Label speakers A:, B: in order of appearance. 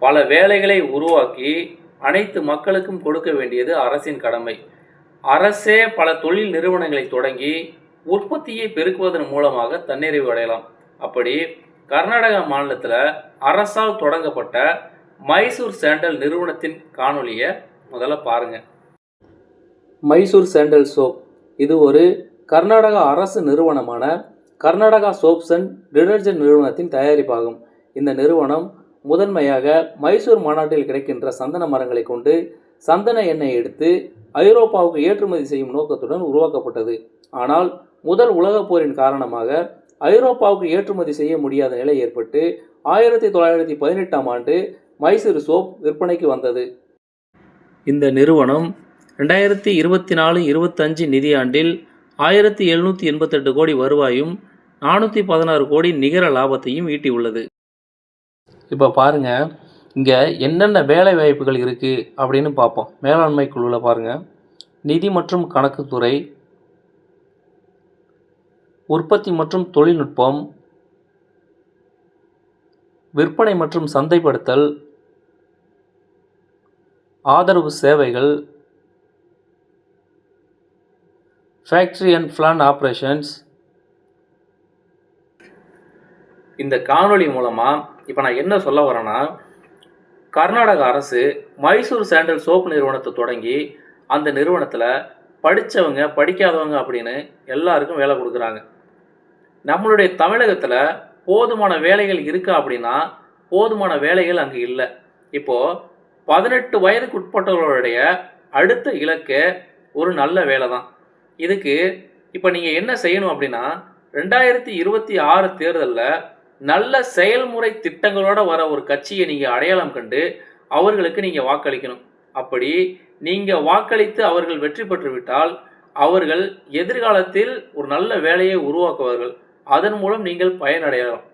A: பல வேலைகளை உருவாக்கி அனைத்து மக்களுக்கும் கொடுக்க வேண்டியது அரசின் கடமை. அரசே பல தொழில் நிறுவனங்களை தொடங்கி உற்பத்தியை பெருக்குவதன் மூலமாக தன்னிறைவு அடையலாம். அப்படி கர்நாடகா மாநிலத்தில் அரசால் தொடங்கப்பட்ட மைசூர் சாண்டல் நிறுவனத்தின் காணொலியை முதல்ல பாருங்கள். மைசூர் சாண்டல் சோப் இது ஒரு கர்நாடகா அரசு நிறுவனமான கர்நாடகா சோப்ஸ் அண்ட் டிடர்ஜென்ட் நிறுவனத்தின் தயாரிப்பாகும். இந்த நிறுவனம் முதன்மையாக மைசூர் மாநாட்டில் கிடைக்கின்ற சந்தன மரங்களை கொண்டு சந்தன எண்ணெய் எடுத்து ஐரோப்பாவுக்கு ஏற்றுமதி செய்யும் நோக்கத்துடன் உருவாக்கப்பட்டது. ஆனால் முதல் உலகப் போரின் காரணமாக ஐரோப்பாவுக்கு ஏற்றுமதி செய்ய முடியாத நிலை ஏற்பட்டு 1918ஆம் ஆண்டு மைசூர் சோப் விற்பனைக்கு வந்தது. இந்த நிறுவனம் 2024-25 நிதியாண்டில் 1788 கோடி வருவாயும் 416 கோடி நிகர லாபத்தையும் ஈட்டியுள்ளது. இப்போ பாருங்கள், இங்கே என்னென்ன வேலை வாய்ப்புகள் இருக்குது அப்படின்னு பார்ப்போம். மேலாண்மை குழுவில் பாருங்கள், நிதி மற்றும் கணக்குத்துறை, உற்பத்தி மற்றும் தொழில்நுட்பம், விற்பனை மற்றும் சந்தைப்படுத்தல், ஆதரவு சேவைகள், ஃபேக்ட்ரி அண்ட் பிளான்ட் ஆப்ரேஷன்ஸ். இந்த காணொளி மூலமாக இப்போ நான் என்ன சொல்ல வரேன்னா, கர்நாடக அரசு மைசூர் சாண்டல் சோப்பு நிறுவனத்தை தொடங்கி அந்த நிறுவனத்தில் படித்தவங்க படிக்காதவங்க அப்படின்னு எல்லாருக்கும் வேலை கொடுக்குறாங்க. நம்மளுடைய தமிழகத்தில் போதுமான வேலைகள் இருக்கா அப்படின்னா போதுமான வேலைகள் அங்கே இல்லை. இப்போது 18 வயதுக்கு உட்பட்டவர்களுடைய அடுத்த இலக்கு ஒரு நல்ல வேலை தான். இதுக்கு இப்போ நீங்கள் என்ன செய்யணும் அப்படின்னா, 2026 தேர்தலில் நல்ல செயல்முறை திட்டங்களோட வர ஒரு கட்சியை நீங்கள் அடையாளம் கண்டு அவர்களுக்கு நீங்கள் வாக்களிக்கணும். அப்படி நீங்கள் வாக்களித்து அவர்கள் வெற்றி பெற்றுவிட்டால் அவர்கள் எதிர்காலத்தில் ஒரு நல்ல வேலையை உருவாக்குவார்கள். அதன் மூலம் நீங்கள் பயனடையலாம்.